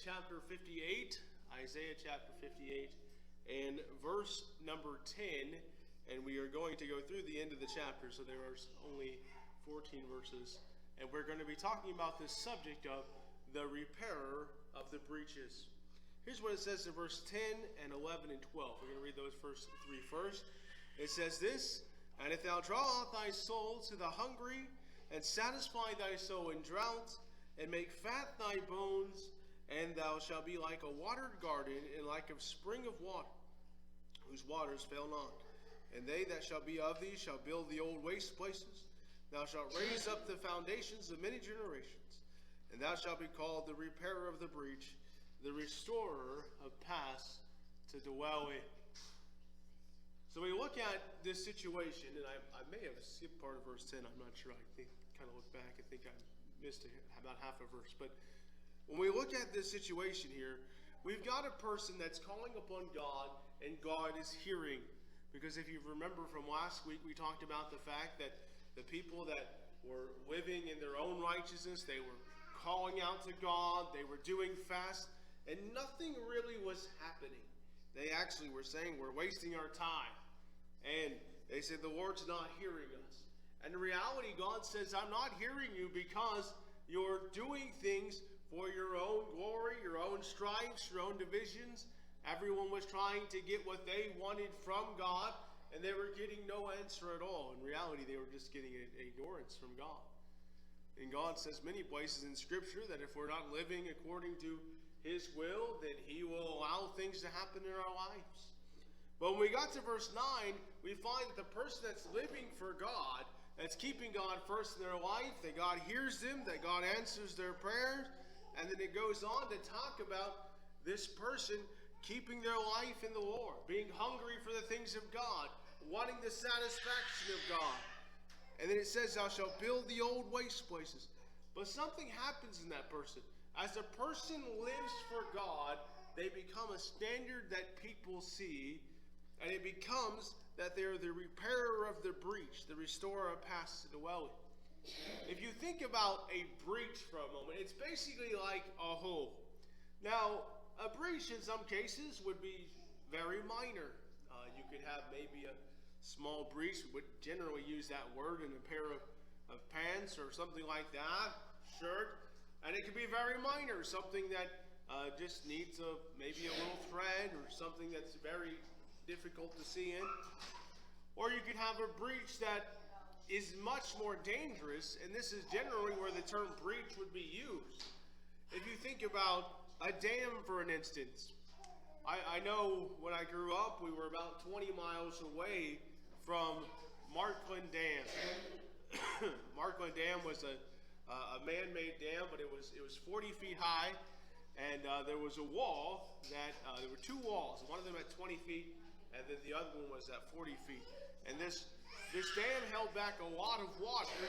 chapter 58, Isaiah chapter 58, and verse number 10, and we are going to go through the end of the chapter, so there are only 14 verses, and we're going to be talking about this subject of the repairer of the breaches. Here's what it says in verse 10 and 11 and 12. We're going to read those first three first. It says this, "And if thou draw out thy soul to the hungry, and satisfy thy soul in drought, and make fat thy bones, and thou shalt be like a watered garden, and like a spring of water, whose waters fail not. And they that shall be of thee shall build the old waste places. Thou shalt raise up the foundations of many generations. And thou shalt be called the repairer of the breach, the restorer of paths to dwell in." So we look at this situation, and I may have skipped part of verse 10. I'm not sure. I think kind of look back. I think I missed about half a verse. But when we look at this situation here, we've got a person that's calling upon God, and God is hearing. Because if you remember from last week, we talked about the fact that the people that were living in their own righteousness, they were calling out to God, they were doing fast, and nothing really was happening. They actually were saying, "We're wasting our time." And they said, "The Lord's not hearing us." And in reality, God says, "I'm not hearing you because you're doing things for your own glory, your own stripes, your own divisions." Everyone was trying to get what they wanted from God, and they were getting no answer at all. In reality, they were just getting an ignorance from God. And God says many places in Scripture that if we're not living according to His will, then He will allow things to happen in our lives. But when we got to verse 9, we find that the person that's living for God, that's keeping God first in their life, that God hears them, that God answers their prayers, and then it goes on to talk about this person keeping their life in the Lord, being hungry for the things of God, wanting the satisfaction of God. And then it says, "Thou shalt build the old waste places." But something happens in that person. As a person lives for God, they become a standard that people see, and it becomes that they're the repairer of the breach, the restorer of paths to dwell in. If you think about a breach for a moment, it's basically like a hole. Now, a breach in some cases would be very minor. You could have maybe a small breach. We would generally use that word in a pair of pants or something like that, shirt. And it could be very minor, something that just needs maybe a little thread or something that's very difficult to see in. Or you could have a breach that is much more dangerous, and this is generally where the term breach would be used. If you think about a dam, for an instance. I know when I grew up, we were about 20 miles away from Markland Dam. Markland Dam was a man-made dam, but it was 40 feet high, and there was a wall that there were two walls, one of them at 20 feet, and then the other one was at 40 feet. And this dam held back a lot of water.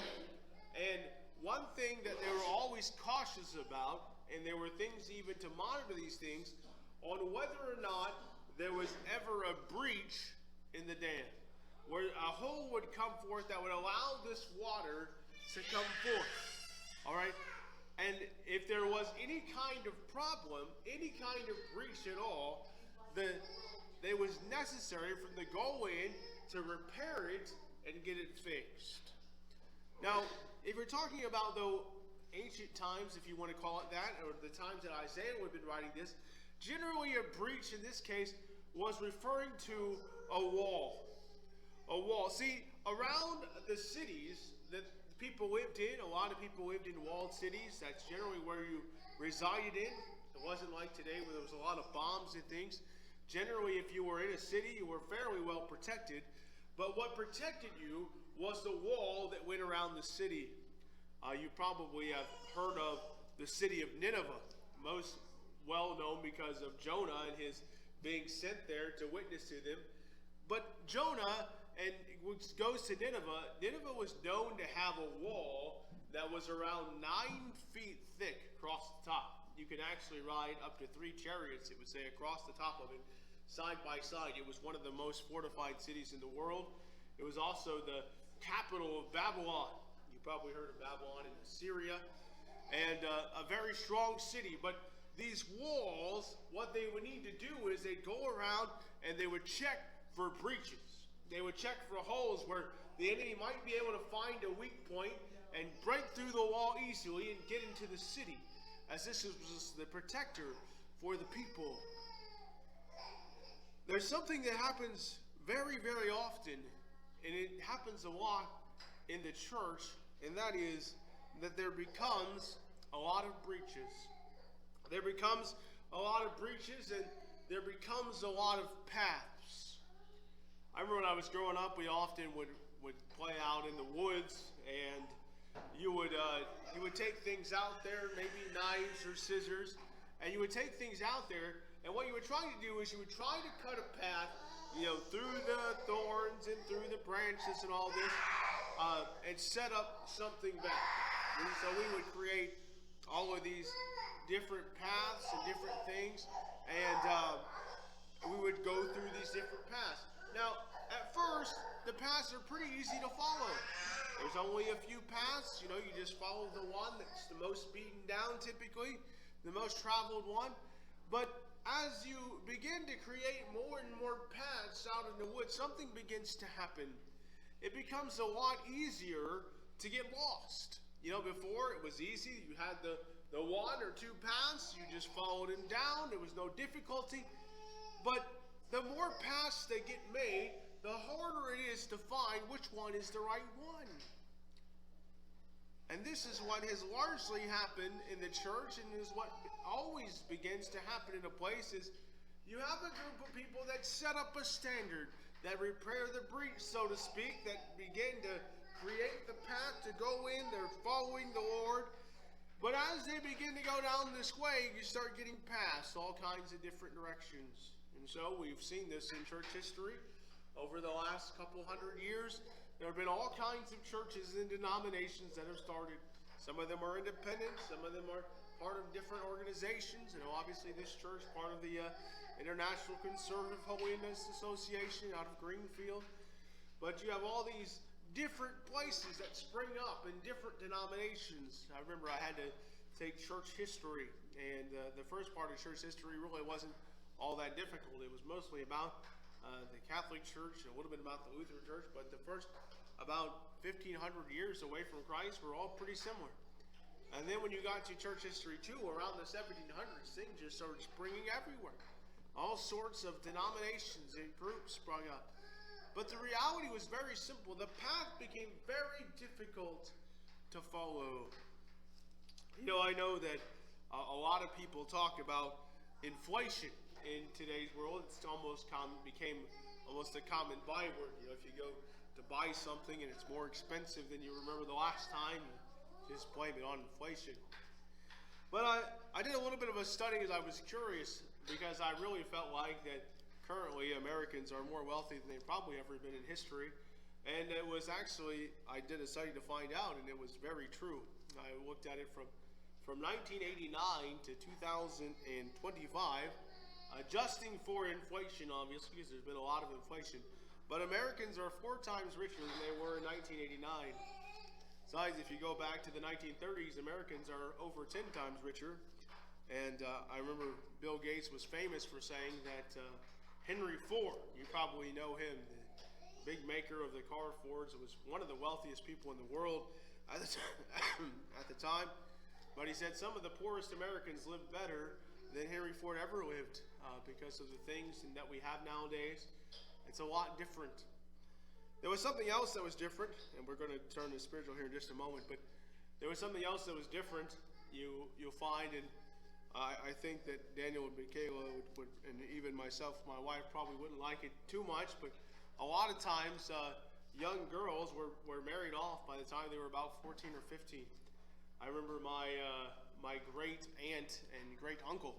And one thing that they were always cautious about, and there were things even to monitor these things, on whether or not there was ever a breach in the dam, where a hole would come forth that would allow this water to come forth. All right? And if there was any kind of problem, any kind of breach at all, it was necessary for them to go in to repair it and get it fixed. Now, if you're talking about, though, ancient times, if you want to call it that, or the times that Isaiah would have been writing this, generally a breach in this case was referring to a wall. A wall. See, around the cities that people lived in, a lot of people lived in walled cities. That's generally where you resided in. It wasn't like today where there was a lot of bombs and things. Generally, if you were in a city, you were fairly well protected. But what protected you was the wall that went around the city. You probably have heard of the city of Nineveh, most well known because of Jonah and his being sent there to witness to them. But Jonah goes to Nineveh. Nineveh was known to have a wall that was around 9 feet thick across the top. You could actually ride up to 3 chariots, it would say, across the top of it, side by side. It was one of the most fortified cities in the world. It was also the capital of Babylon. You probably heard of Babylon in Assyria. And a very strong city. But these walls, what they would need to do is they'd go around and they would check for breaches. They would check for holes where the enemy might be able to find a weak point and break through the wall easily and get into the city, as this was the protector for the people. There's something that happens very, very often, and it happens a lot in the church, and that is that there becomes a lot of breaches. There becomes a lot of breaches, and there becomes a lot of paths. I remember when I was growing up, we often would play out in the woods, and you would take things out there, maybe knives or scissors, and you would take things out there, and what you were trying to do is you would try to cut a path, through the thorns and through the branches and all this, and set up something back. And so we would create all of these different paths and different things, and we would go through these different paths. Now, at first, the paths are pretty easy to follow. There's only a few paths. You just follow the one that's the most beaten down typically, the most traveled one. But as you begin to create more and more paths out in the woods, something begins to happen. It becomes a lot easier to get lost. Before it was easy. You had the one or two paths. You just followed them down. There was no difficulty. But the more paths they get made, the harder it is to find which one is the right one. And this is what has largely happened in the church, and is what always begins to happen in a place, is you have a group of people that set up a standard, that repair the breach, so to speak, that begin to create the path to go in. They're following the Lord. But as they begin to go down this way, you start getting past all kinds of different directions. And so we've seen this in church history over the last couple hundred years. There have been all kinds of churches and denominations that have started. Some of them are independent. Some of them are part of different organizations. Obviously this church, part of the International Conservative Holiness Association out of Greenfield. But you have all these different places that spring up in different denominations. I remember I had to take church history, and the first part of church history really wasn't all that difficult. It was mostly about the Catholic Church, and a little bit about the Lutheran Church, but the first about 1,500 years away from Christ were all pretty similar. And then when you got to church history too, around the 1700s, things just started springing everywhere. All sorts of denominations and groups sprung up. But the reality was very simple. The path became very difficult to follow. I know that a lot of people talk about inflation in today's world. It's became almost a common byword. If you go to buy something and it's more expensive than you remember the last time, you just blame it on inflation. But I did a little bit of a study as I was curious, because I really felt like that currently Americans are more wealthy than they've probably ever been in history. And it was actually, I did a study to find out, and it was very true. I looked at it from 1989 to 2025, adjusting for inflation, obviously, because there's been a lot of inflation. But Americans are 4 times richer than they were in 1989. Besides, if you go back to the 1930s, Americans are over 10 times richer. And I remember Bill Gates was famous for saying that Henry Ford, you probably know him, the big maker of the car Fords, was one of the wealthiest people in the world at the time. But he said some of the poorest Americans lived better than Henry Ford ever lived because of the things that we have nowadays. It's a lot different. There was something else that was different, and we're going to turn to spiritual here in just a moment, but there was something else that was different. You'll find, and I think that Daniel and Michaela would, and even myself, my wife, probably wouldn't like it too much, but a lot of times young girls were married off by the time they were about 14 or 15. I remember my great aunt and great uncle,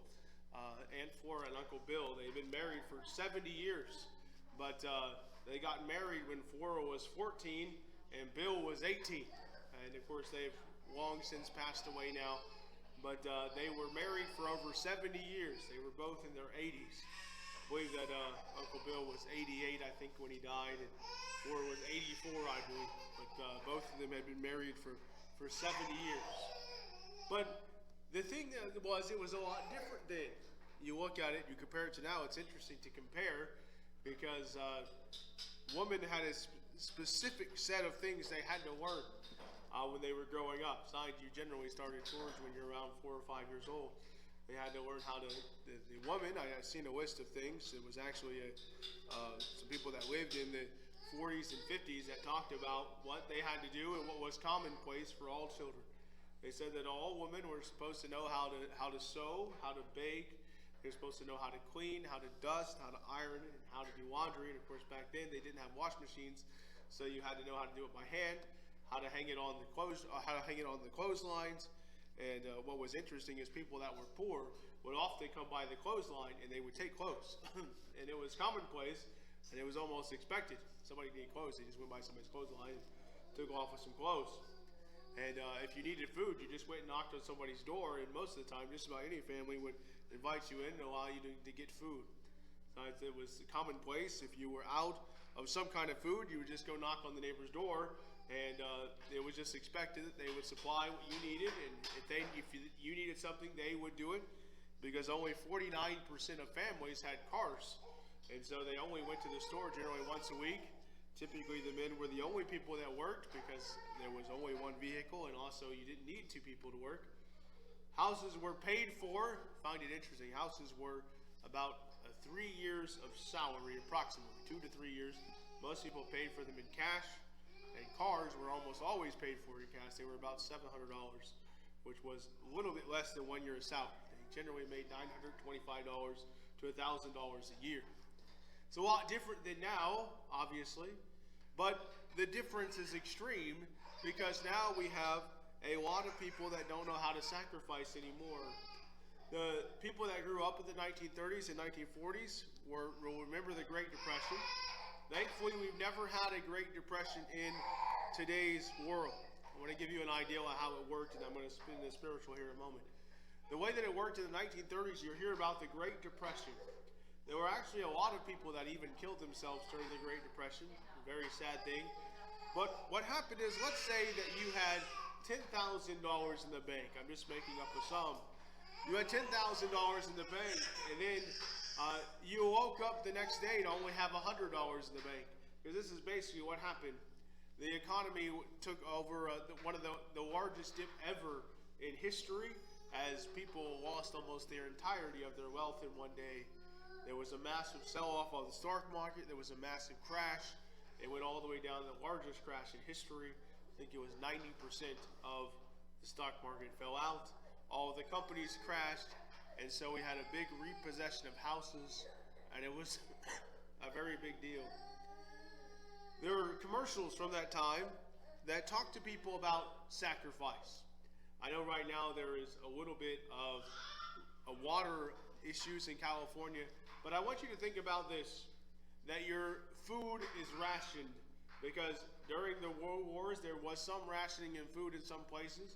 Aunt Flora and Uncle Bill, they'd been married for 70 years, but they got married when Flora was 14 and Bill was 18. And of course they've long since passed away now, but they were married for over 70 years. They were both in their 80s. I believe that Uncle Bill was 88, I think, when he died, and Flora was 84, I believe. But both of them had been married for 70 years. But The thing that was, it was a lot different then. You look at it, you compare it to now, it's interesting to compare because women had a specific set of things they had to learn when they were growing up. Besides, you generally started chores when you're around 4 or 5 years old. They had to learn how to, the woman, I had seen a list of things. It was actually some people that lived in the 40s and 50s that talked about what they had to do and what was commonplace for all children. They said that all women were supposed to know how to sew, how to bake. They were supposed to know how to clean, how to dust, how to iron, and how to do laundry. And of course, back then they didn't have wash machines, so you had to know how to do it by hand, how to hang it on the clotheslines. And what was interesting is people that were poor would often come by the clothesline and they would take clothes, and it was commonplace, and it was almost expected. Somebody needed clothes, they just went by somebody's clothesline and took off with some clothes. And if you needed food, you just went and knocked on somebody's door, and most of the time, just about any family would invite you in and allow you to get food. It was commonplace. If you were out of some kind of food, you would just go knock on the neighbor's door, and it was just expected that they would supply what you needed, and if you needed something, they would do it, because only 49% of families had cars, and so they only went to the store generally once a week. Typically, the men were the only people that worked because there was only one vehicle, and also you didn't need two people to work. Houses were paid for. Find it interesting. Houses were about 3 years of salary, approximately 2 to 3 years. Most people paid for them in cash, and cars were almost always paid for in cash. They were about $700, which was a little bit less than 1 year's salary. They generally made $925 to $1,000 a year. It's a lot different than now, obviously, but the difference is extreme because now we have a lot of people that don't know how to sacrifice anymore. The people that grew up in the 1930s and 1940s will remember the Great Depression. Thankfully, we've never had a Great Depression in today's world. I want to give you an idea on how it worked, and I'm going to spin the spiritual here in a moment. The way that it worked in the 1930s, you'll hear about the Great Depression. There were actually a lot of people that even killed themselves during the Great Depression. A very sad thing. But what happened is, let's say that you had $10,000 in the bank. I'm just making up a sum. You had $10,000 in the bank, and then you woke up the next day to only have $100 in the bank. Because this is basically what happened. The economy took over one of the largest dip ever in history, as people lost almost their entirety of their wealth in one day. There was a massive sell-off on the stock market. There was a massive crash. It went all the way down, the largest crash in history. I think it was 90% of the stock market fell out. All of the companies crashed, and so we had a big repossession of houses, and it was a very big deal. There were commercials from that time that talked to people about sacrifice. I know right now there is a little bit of water issues in California, but I want you to think about this, that your food is rationed, because during the World Wars there was some rationing in food in some places.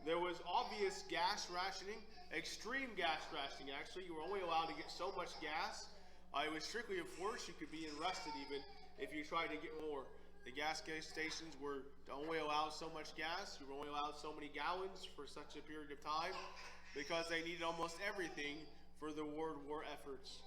There was obvious gas rationing, extreme gas rationing actually. You were only allowed to get so much gas. It was strictly enforced. You could be arrested even if you tried to get more. The gas stations were only allowed so much gas. You were only allowed so many gallons for such a period of time because they needed almost everything for the World War efforts.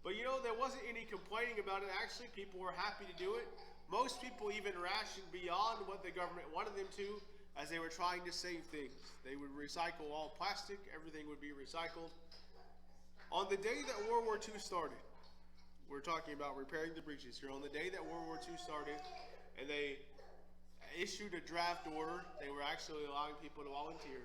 But you know, there wasn't any complaining about it. Actually, people were happy to do it. Most people even rationed beyond what the government wanted them to, as they were trying to save things. They would recycle all plastic. Everything would be recycled. On the day that World War II started, we're talking about repairing the breaches here. On the day that World War II started, and they issued a draft order, they were actually allowing people to volunteer.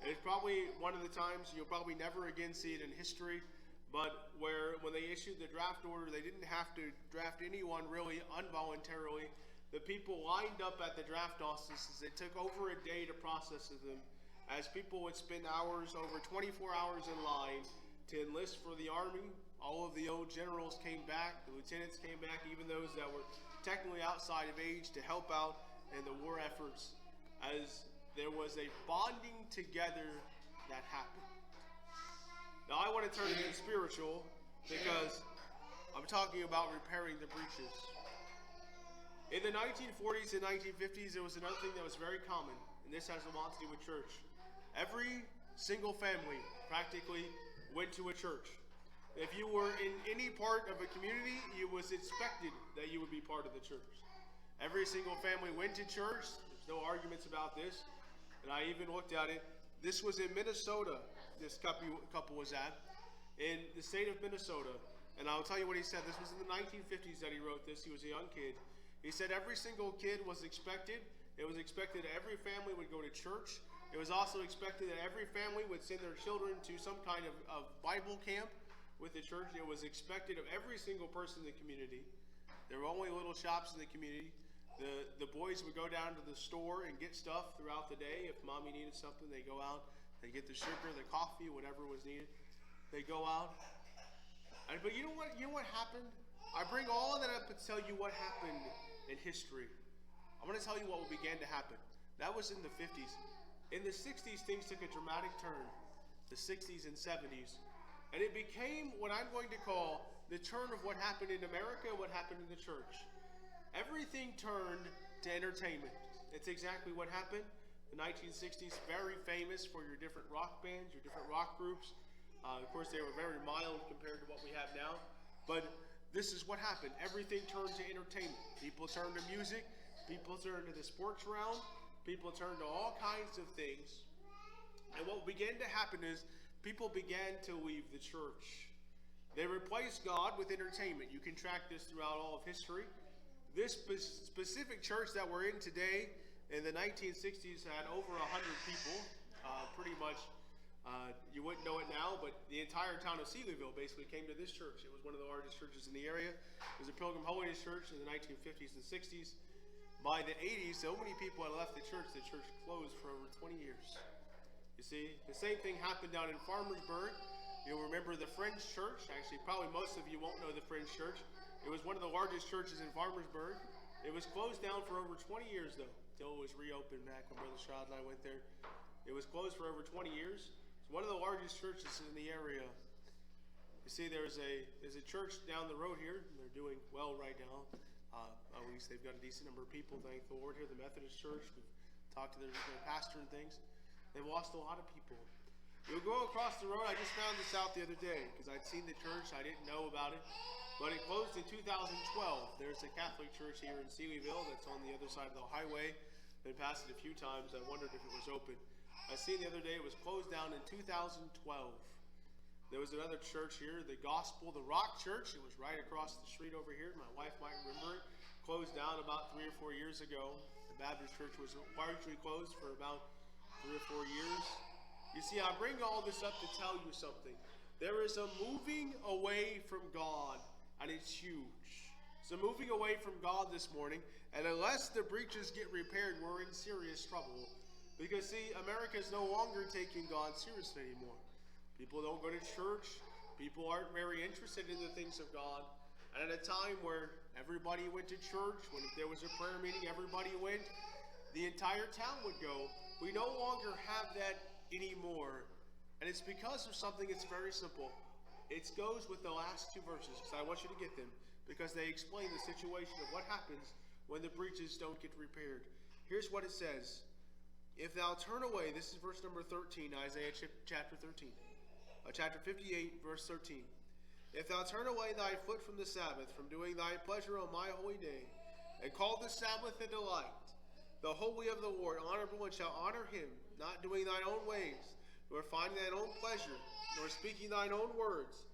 It's probably one of the times you'll probably never again see it in history, but when they issued the draft order, they didn't have to draft anyone really involuntarily. The people lined up at the draft offices. It took over a day to process them, as people would spend hours, over 24 hours in line to enlist for the Army. All of the old generals came back, the lieutenants came back, even those that were technically outside of age, to help out in the war efforts, as there was a bonding together that happened. Now I want to turn to the spiritual, because I'm talking about repairing the breaches. In the 1940s and 1950s, there was another thing that was very common, and this has a lot to do with church. Every single family practically went to a church. If you were in any part of a community, it was expected that you would be part of the church. Every single family went to church. There's no arguments about this. And I even looked at it. This was in Minnesota, this couple was at, in the state of Minnesota. And I'll tell you what he said. This was in the 1950s that he wrote this. He was a young kid. He said every single kid was expected. It was expected that every family would go to church. It was also expected that every family would send their children to some kind of Bible camp with the church. It was expected of every single person in the community. There were only little shops in the community. The boys would go down to the store and get stuff throughout the day. If mommy needed something, they go out and get the sugar, the coffee, whatever was needed. They go out. But you know what happened? I bring all of that up to tell you what happened in history. I'm going to tell you what began to happen. That was in the 50s. In the 60s, things took a dramatic turn. The 60s and 70s. And it became what I'm going to call the turn of what happened in America, what happened in the church. Everything turned to entertainment. It's exactly what happened. The 1960s, very famous for your different rock bands, your different rock groups. Of course, they were very mild compared to what we have now. But this is what happened. Everything turned to entertainment. People turned to music. People turned to the sports realm. People turned to all kinds of things. And what began to happen is people began to leave the church. They replaced God with entertainment. You can track this throughout all of history. This specific church that we're in today in the 1960s had over 100 people. Pretty much, you wouldn't know it now, but the entire town of Seelyville basically came to this church. It was one of the largest churches in the area. It was a Pilgrim Holiness church in the 1950s and 60s. By the 80s, so many people had left the church closed for over 20 years. You see, the same thing happened down in Farmersburg. You'll remember the French church. Actually, probably most of you won't know the French church. It was one of the largest churches in Farmersburg. It was closed down for over 20 years, though, until it was reopened back when Brother Shad and I went there. It was closed for over 20 years. It's one of the largest churches in the area. You see, there's a church down the road here. They're doing well right now. At least they've got a decent number of people, thank the Lord, here. The Methodist Church. We've talked to their pastor and things. They've lost a lot of people. You'll go across the road. I just found this out the other day because I'd seen the church. I didn't know about it. But it closed in 2012. There's a Catholic church here in Seelyville that's on the other side of the highway. Been past it a few times. I wondered if it was open. I seen the other day it was closed down in 2012. There was another church here, the Gospel, the Rock Church. It was right across the street over here. My wife might remember it. Closed down about 3 or 4 years ago. The Baptist church was largely closed for about 3 or 4 years. You see, I bring all this up to tell you something. There is a moving away from God, and it's huge. It's a moving away from God this morning, and unless the breaches get repaired, we're in serious trouble. Because, see, America is no longer taking God seriously anymore. People don't go to church. People aren't very interested in the things of God. And at a time where everybody went to church, when if there was a prayer meeting, everybody went, the entire town would go. We no longer have that anymore. And it's because of something that's very simple. It goes with the last 2 verses, because I want you to get them, because they explain the situation of what happens when the breaches don't get repaired. Here's what it says. If thou turn away, this is verse number 13, Isaiah chapter 13. Chapter 58, verse 13. If thou turn away thy foot from the Sabbath, from doing thy pleasure on my holy day, and call the Sabbath a delight, the holy of the Lord honorable, and shall honor him, not doing thine own ways, nor finding thine own pleasure, nor speaking thine own words,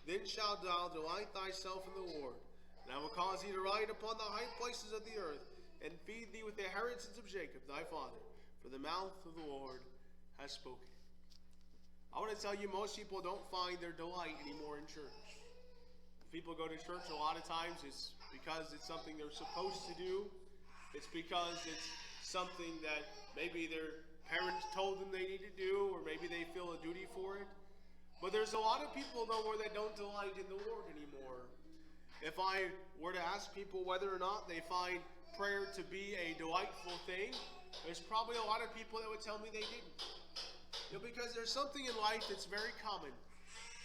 then shalt thou delight thyself in the Lord. And I will cause thee to ride upon the high places of the earth, and feed thee with the inheritance of Jacob thy father, for the mouth of the Lord has spoken. I want to tell you, most people don't find their delight anymore in church. People go to church a lot of times, it's because it's something they're supposed to do. It's because it's something that maybe their parents told them they need to do, or maybe they feel a duty for it. But there's a lot of people, though, that don't delight in the Lord anymore. If I were to ask people whether or not they find prayer to be a delightful thing, there's probably a lot of people that would tell me they didn't. Because there's something in life that's very common,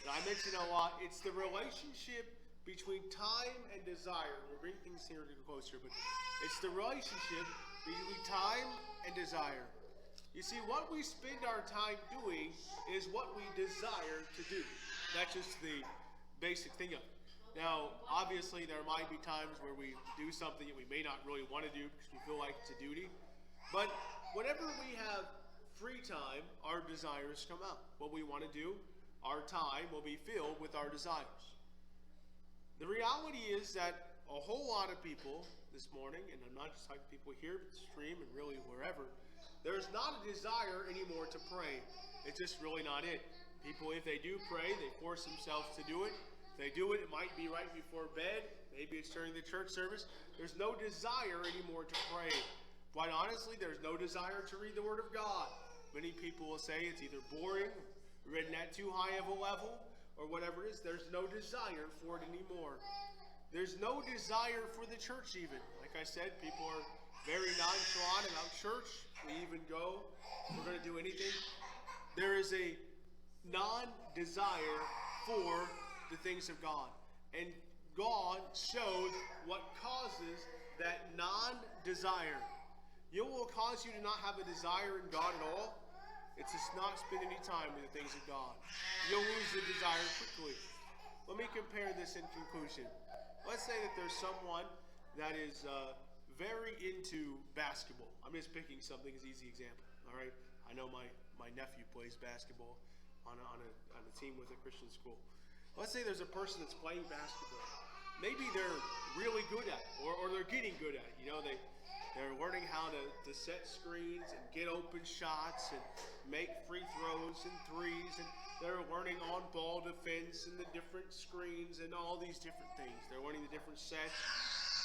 that I mention a lot. It's the relationship between time and desire. We'll bring things here a little closer, but it's the relationship between time and desire. You see, what we spend our time doing is what we desire to do. That's just the basic thing of it. Now, obviously, there might be times where we do something that we may not really want to do because we feel like it's a duty. But whenever we have free time, our desires come out. What we want to do, our time will be filled with our desires. The reality is that a whole lot of people this morning, and I'm not just talking to people here, but stream and really wherever, there's not a desire anymore to pray. It's just really not it. People, if they do pray, they force themselves to do it. If they do it, it might be right before bed. Maybe it's during the church service. There's no desire anymore to pray. Quite honestly, there's no desire to read the Word of God. Many people will say it's either boring, written at too high of a level, or whatever it is. There's no desire for it anymore. There's no desire for the church even. Like I said, people are very nonchalant about church. We even go, we're going to do anything. There is a non-desire for the things of God. And God showed what causes that non-desire. It will cause you to not have a desire in God at all. It's just not spend any time with the things of God. You'll lose the desire quickly. Let me compare this in conclusion. Let's say that there's someone that is very into basketball. I'm just picking something as an easy example. All right. I know my nephew plays basketball on a team with a Christian school. Let's say there's a person that's playing basketball. Maybe they're really good at it, or they're getting good at it. You know, they're learning how to set screens and get open shots and make free throws and threes, and they're learning on-ball defense and the different screens and all these different things. They're learning the different sets,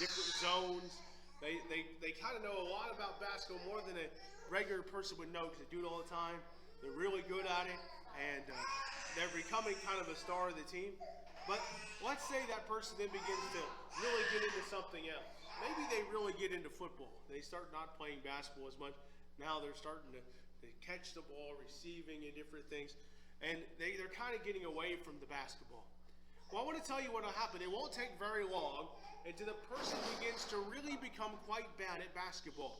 different zones. They kind of know a lot about basketball, more than a regular person would know, because they do it all the time. They're really good at it, and they're becoming kind of a star of the team. But let's say that person then begins to really get into something else. Maybe they really get into football. They start not playing basketball as much. Now they're starting to catch the ball, receiving and different things. And they're kind of getting away from the basketball. Well, I want to tell you what will happen. It won't take very long until the person begins to really become quite bad at basketball.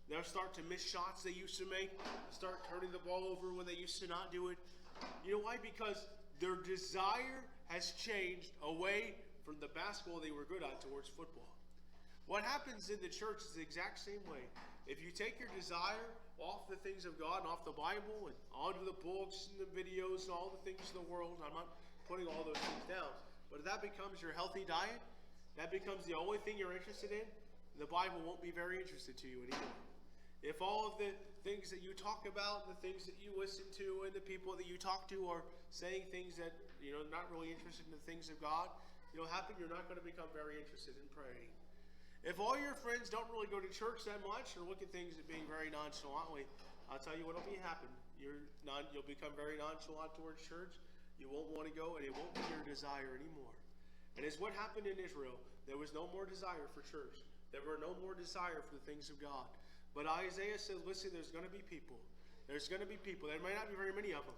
They'll start to miss shots they used to make. Start turning the ball over when they used to not do it. You know why? Because their desire has changed away from the basketball they were good at towards football. What happens in the church is the exact same way. If you take your desire off the things of God and off the Bible and onto the books and the videos and all the things of the world, I'm not putting all those things down, but if that becomes your healthy diet, that becomes the only thing you're interested in, the Bible won't be very interested to you anymore. If all of the things that you talk about, the things that you listen to, and the people that you talk to are saying things that, not really interested in the things of God, you're not going to become very interested in praying. If all your friends don't really go to church that much or look at things as being very nonchalantly, I'll tell you what will happen. You'll become very nonchalant towards church. You won't want to go, and it won't be your desire anymore. And it's what happened in Israel. There was no more desire for church. There were no more desire for the things of God. But Isaiah said, listen, there's going to be people. There's going to be people. There may not be very many of them.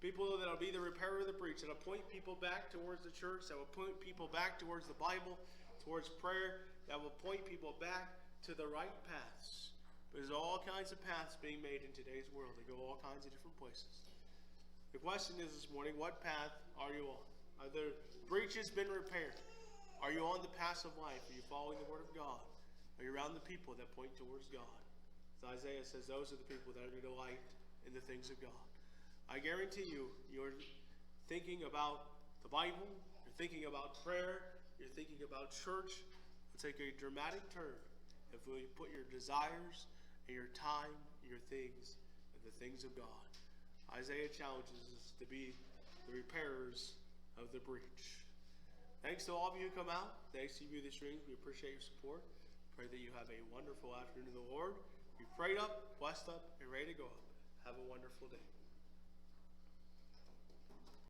People that will be the repairer of the breach, that will point people back towards the church, that will point people back towards the Bible, towards prayer, that will point people back to the right paths. There's all kinds of paths being made in today's world. They go all kinds of different places. The question is this morning, what path are you on? Are the breaches been repaired? Are you on the path of life? Are you following the Word of God? Are you around the people that point towards God? As Isaiah says, those are the people that are going to delight in the things of God. I guarantee you're thinking about the Bible, you're thinking about prayer, you're thinking about church. It'll take a dramatic turn if we put your desires and your time, your things, and the things of God. Isaiah challenges us to be the repairers of the breach. Thanks to all of you who come out. Thanks to you, the streams. We appreciate your support. Pray that you have a wonderful afternoon in the Lord. Be prayed up, blessed up, and ready to go up. Have a wonderful day.